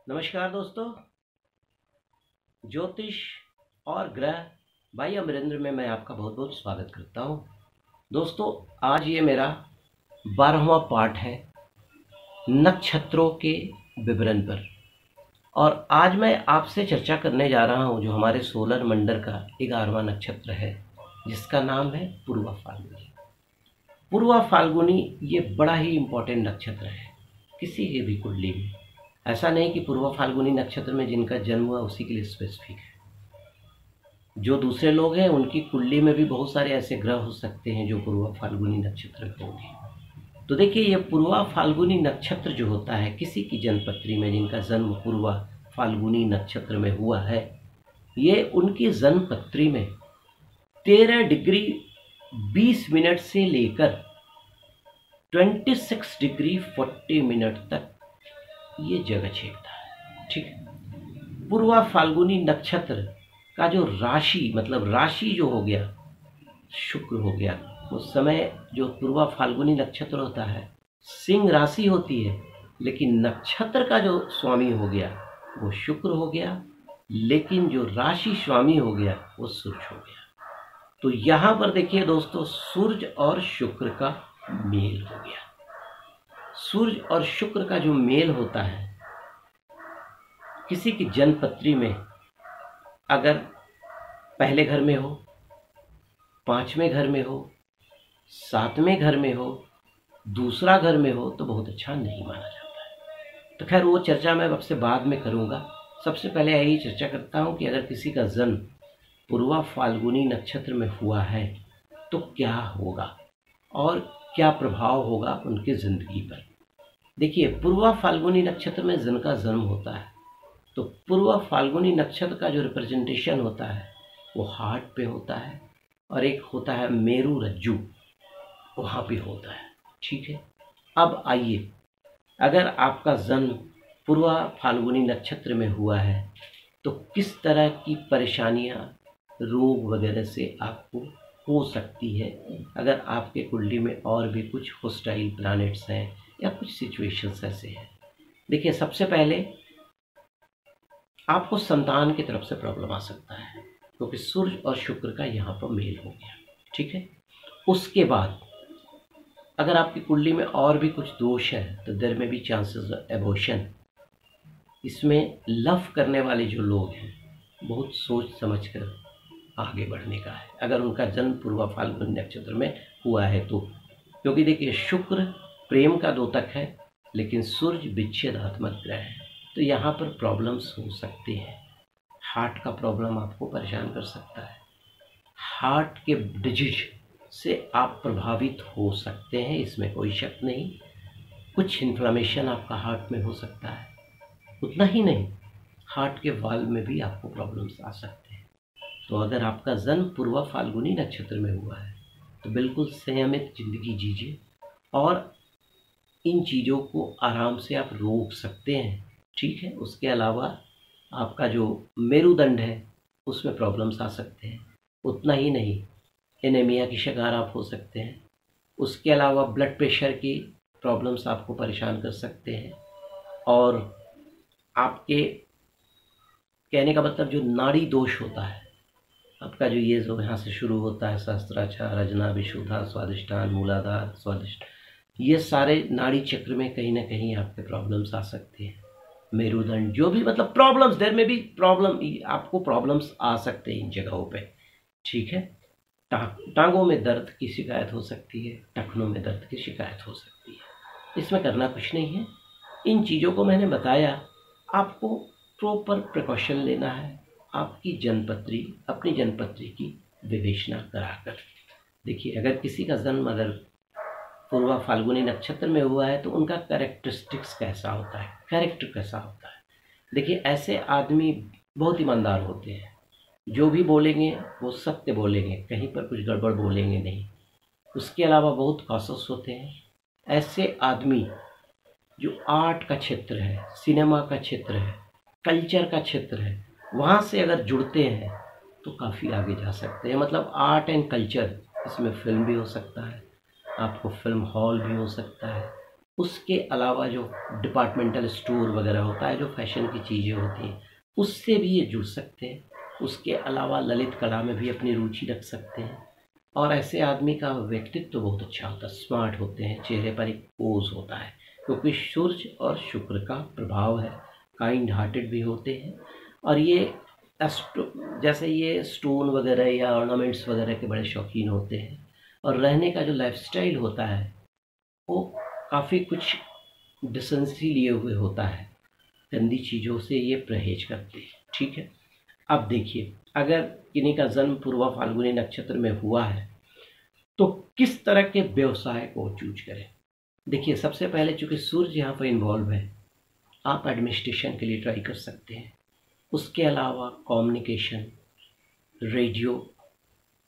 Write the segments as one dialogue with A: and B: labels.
A: नमस्कार दोस्तों, ज्योतिष और ग्रह भाई अमरेंद्र में मैं आपका बहुत बहुत स्वागत करता हूं। दोस्तों, आज ये मेरा 12वां पार्ट है नक्षत्रों के विवरण पर। और आज मैं आपसे चर्चा करने जा रहा हूं जो हमारे सोलर मंडल का 11वां नक्षत्र है, जिसका नाम है पूर्वा फाल्गुनी। पूर्वा फाल्गुनी ये बड़ा ही इम्पोर्टेंट नक्षत्र है किसी के भी कुंडली में। ऐसा नहीं कि पूर्वा फाल्गुनी नक्षत्र में जिनका जन्म हुआ उसी के लिए स्पेसिफिक है। जो दूसरे लोग हैं उनकी कुंडली में भी बहुत सारे ऐसे ग्रह हो सकते हैं जो पूर्वा फाल्गुनी नक्षत्र में होंगे। तो देखिए, ये पूर्वा फाल्गुनी नक्षत्र जो होता है, किसी की जन्मपत्री में जिनका जन्म पूर्वा फाल्गुनी नक्षत्र में हुआ है, ये उनकी जन्मपत्री में 13 डिग्री 20 मिनट से लेकर 26 डिग्री 40 मिनट तक ये जगह छेड़ता है। ठीक है। पूर्वा फाल्गुनी नक्षत्र का जो राशि, मतलब राशि जो हो गया, शुक्र हो गया। उस समय जो पूर्वा फाल्गुनी नक्षत्र होता है सिंह राशि होती है, लेकिन नक्षत्र का जो स्वामी हो गया वो शुक्र हो गया, लेकिन जो राशि स्वामी हो गया वो सूर्य हो गया। तो यहाँ पर देखिए दोस्तों, सूर्य और शुक्र का मेल हो गया। सूर्य और शुक्र का जो मेल होता है, किसी की जन्मपत्री में अगर पहले घर में हो, 5वें घर में हो, 7वें घर में हो, दूसरा घर में हो, तो बहुत अच्छा नहीं माना जाता है। तो खैर वो चर्चा मैं आपसे बाद में करूंगा। सबसे पहले यही चर्चा करता हूं कि अगर किसी का जन्म पूर्वा फाल्गुनी नक्षत्र में हुआ है तो क्या होगा और क्या प्रभाव होगा उनकी जिंदगी पर। देखिए, पूर्वा फाल्गुनी नक्षत्र में जिनका जन्म होता है, तो पूर्वा फाल्गुनी नक्षत्र का जो रिप्रेजेंटेशन होता है वो हार्ट पे होता है, और एक होता है मेरु रज्जु, वहाँ पे होता है। ठीक है। अब आइए, अगर आपका जन्म पूर्वा फाल्गुनी नक्षत्र में हुआ है तो किस तरह की परेशानियाँ, रोग वगैरह से आपको हो सकती है, अगर आपके कुंडली में और भी कुछ होस्टाइल प्लैनेट्स हैं या कुछ सिचुएशंस ऐसे हैं। देखिए, सबसे पहले आपको संतान की तरफ से प्रॉब्लम आ सकता है, क्योंकि सूर्य और शुक्र का यहाँ पर मेल हो गया। ठीक है। उसके बाद अगर आपकी कुंडली में और भी कुछ दोष है तो देयर में भी चांसेस ऑफ एबॉर्शन। इसमें लव करने वाले जो लोग हैं बहुत सोच समझकर आगे बढ़ने का है, अगर उनका जन्म पूर्वा फाल्गुनी नक्षत्र में हुआ है तो। क्योंकि देखिए, शुक्र प्रेम का द्योतक है, लेकिन सूर्य विच्छेदात्मक ग्रह है, तो यहाँ पर प्रॉब्लम्स हो सकते हैं। हार्ट का प्रॉब्लम आपको परेशान कर सकता है, हार्ट के डिजीज से आप प्रभावित हो सकते हैं, इसमें कोई शक नहीं। कुछ इन्फ्लामेशन आपका हार्ट में हो सकता है। उतना ही नहीं, हार्ट के वाल्व में भी आपको प्रॉब्लम्स आ सकते हैं। तो अगर आपका जन्म पूर्वा फाल्गुनी नक्षत्र में हुआ है तो बिल्कुल संयमित जिंदगी जीजिए, और इन चीज़ों को आराम से आप रोक सकते हैं। ठीक है। उसके अलावा आपका जो मेरुदंड है उसमें प्रॉब्लम्स आ सकते हैं। उतना ही नहीं, एनीमिया की शिकार आप हो सकते हैं। उसके अलावा ब्लड प्रेशर की प्रॉब्लम्स आपको परेशान कर सकते हैं। और आपके कहने का मतलब जो नाड़ी दोष होता है आपका, जो ये जो यहाँ से शुरू होता है, सहस्त्राचार, अजना, विशुद्धा, स्वादिष्टान, मूलाधार, स्वादिष्ट, ये सारे नाड़ी चक्र में कहीं ना कहीं आपके प्रॉब्लम्स आ सकते हैं। मेरुदंड, जो भी मतलब प्रॉब्लम्स, देर में भी प्रॉब्लम, आपको प्रॉब्लम्स आ सकते हैं इन जगहों पे। ठीक है। टांगों में दर्द की शिकायत हो सकती है, टखनों में दर्द की शिकायत हो सकती है। इसमें करना कुछ नहीं है। इन चीज़ों को मैंने बताया, आपको प्रॉपर प्रिकॉशन लेना है। आपकी जन्मपत्री, अपनी जन्मपत्री की विवेचना कराकर देखिए, अगर किसी का जन्म अगर पूर्वा फाल्गुनी नक्षत्र में हुआ है तो उनका कैरेक्टरिस्टिक्स कैसा होता है, कैरेक्टर कैसा होता है। देखिए, ऐसे आदमी बहुत ईमानदार होते हैं, जो भी बोलेंगे वो सत्य बोलेंगे, कहीं पर कुछ गड़बड़ बोलेंगे नहीं। उसके अलावा बहुत कॉशस होते हैं। ऐसे आदमी जो आर्ट का क्षेत्र है, सिनेमा का क्षेत्र है, कल्चर का क्षेत्र है, वहाँ से अगर जुड़ते हैं तो काफ़ी आगे जा सकते हैं। मतलब आर्ट एंड कल्चर, इसमें फिल्म भी हो सकता है, आपको फिल्म हॉल भी हो सकता है, उसके अलावा जो डिपार्टमेंटल स्टोर वगैरह होता है, जो फैशन की चीज़ें होती हैं, उससे भी ये जुड़ सकते हैं। उसके अलावा ललित कला में भी अपनी रुचि रख सकते हैं। और ऐसे आदमी का व्यक्तित्व तो बहुत अच्छा होता है, स्मार्ट होते हैं, चेहरे पर एक पोज होता है, क्योंकि सूर्य और शुक्र का प्रभाव है। काइंड हार्टेड भी होते हैं। और ये जैसे ये स्टोन वगैरह या ऑर्नामेंट्स वगैरह के बड़े शौकीन होते हैं। और रहने का जो लाइफस्टाइल होता है वो काफ़ी कुछ डिसेंसी लिए हुए होता है। गंदी चीज़ों से ये परहेज करते हैं। ठीक है। अब देखिए, अगर किन्हीं का जन्म पूर्वा फाल्गुनी नक्षत्र में हुआ है तो किस तरह के व्यवसाय को चूज करें। देखिए, सबसे पहले चूंकि सूर्य यहाँ पर इन्वॉल्व है, आप एडमिनिस्ट्रेशन के लिए ट्राई कर सकते हैं। उसके अलावा कम्युनिकेशन, रेडियो,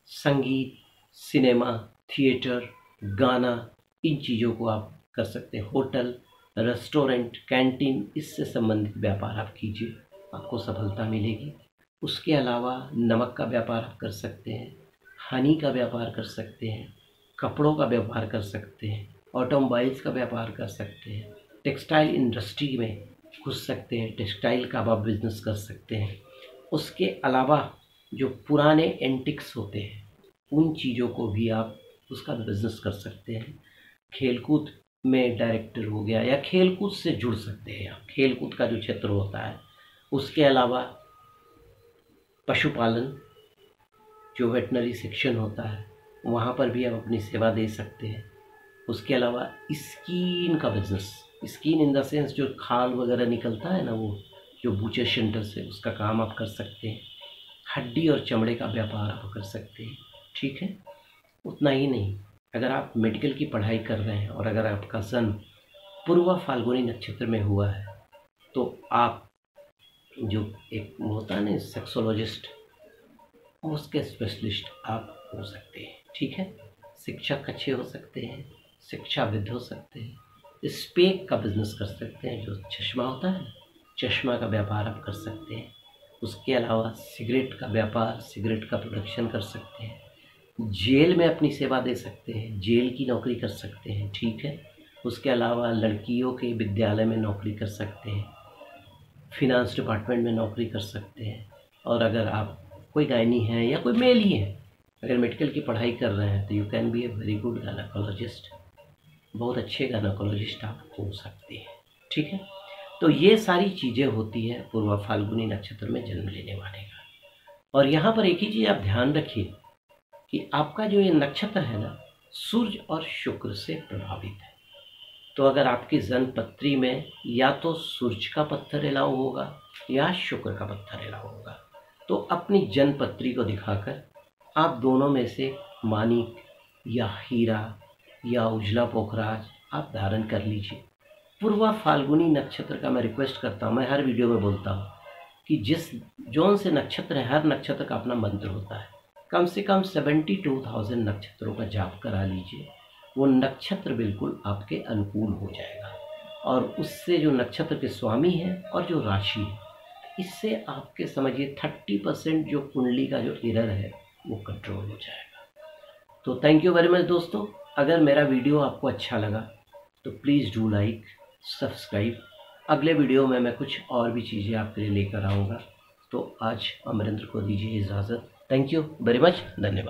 A: संगीत, सिनेमा, थिएटर, गाना, इन चीज़ों को आप कर सकते हैं। होटल, रेस्टोरेंट, कैंटीन, इससे संबंधित व्यापार आप कीजिए, आपको सफलता मिलेगी। उसके अलावा नमक का व्यापार आप कर सकते हैं, हनी का व्यापार कर सकते हैं, कपड़ों का व्यापार कर सकते हैं, ऑटोमोबाइल्स का व्यापार कर सकते हैं, टेक्सटाइल इंडस्ट्री में घुस सकते हैं, टेक्सटाइल का आप बिज़नेस कर सकते हैं। उसके अलावा जो पुराने एंटिक्स होते हैं उन चीज़ों को भी आप उसका बिज़नेस कर सकते हैं। खेलकूद में डायरेक्टर हो गया, या खेलकूद से जुड़ सकते हैं आप, खेलकूद का जो क्षेत्र होता है। उसके अलावा पशुपालन, जो वेटनरी सेक्शन होता है, वहाँ पर भी आप अपनी सेवा दे सकते हैं। उसके अलावा स्किन का business, skin in the sense जो खाल वगैरह निकलता है ना, वो जो बूचर सेंटर से, उसका काम आप कर सकते हैं। हड्डी और चमड़े का व्यापार आप कर सकते हैं। ठीक है। उतना ही नहीं, अगर आप मेडिकल की पढ़ाई कर रहे हैं और अगर आपका जन्म पूर्वा फाल्गुनी नक्षत्र में हुआ है तो आप जो एक होता है ना सेक्सोलॉजिस्ट, उसके स्पेशलिस्ट आप हो सकते हैं। ठीक है। शिक्षक अच्छे हो सकते हैं, शिक्षाविद हो सकते हैं, स्पेक का बिजनेस कर सकते हैं, जो चश्मा होता है, चश्मा का व्यापार आप कर सकते हैं। उसके अलावा सिगरेट का व्यापार, सिगरेट का प्रोडक्शन कर सकते हैं। जेल में अपनी सेवा दे सकते हैं, जेल की नौकरी कर सकते हैं। ठीक है। उसके अलावा लड़कियों के विद्यालय में नौकरी कर सकते हैं, फिनांस डिपार्टमेंट में नौकरी कर सकते हैं। और अगर आप कोई गायनी हैं या कोई मेल ही हैं, अगर मेडिकल की पढ़ाई कर रहे हैं तो you can be a very good gynaecologist, बहुत अच्छे गायनेकोलॉजिस्ट आप हो सकते हैं। ठीक है। तो ये सारी चीज़ें होती हैं पूर्वा फाल्गुनी नक्षत्र में जन्म लेने वाले का। और यहाँ पर एक ही चीज़ आप ध्यान रखिए कि आपका जो ये नक्षत्र है ना, सूर्य और शुक्र से प्रभावित है। तो अगर आपकी जन्म पत्री में या तो सूर्य का पत्थर अलाउ होगा या शुक्र का पत्थर अलाउ होगा, तो अपनी जन्म पत्री को दिखाकर आप दोनों में से मानिक या हीरा या उजला पोखराज आप धारण कर लीजिए। पूर्वा फाल्गुनी नक्षत्र का मैं रिक्वेस्ट करता हूँ, मैं हर वीडियो में बोलता हूँ कि जिस जौन से नक्षत्र है, हर नक्षत्र का अपना मंत्र होता है। कम से कम 72,000 नक्षत्रों का जाप करा लीजिए, वो नक्षत्र बिल्कुल आपके अनुकूल हो जाएगा। और उससे जो नक्षत्र के स्वामी हैं और जो राशि है, इससे आपके समझिए 30% जो कुंडली का जो एरर है वो कंट्रोल हो जाएगा। तो थैंक यू वेरी मच दोस्तों। अगर मेरा वीडियो आपको अच्छा लगा तो प्लीज़ डू लाइक, सब्सक्राइब। अगले वीडियो में मैं कुछ और भी चीज़ें आपके लिए लेकर आऊँगा। तो आज अमरेंद्र को दीजिए इजाज़त। थैंक यू वेरी मच, धन्यवाद।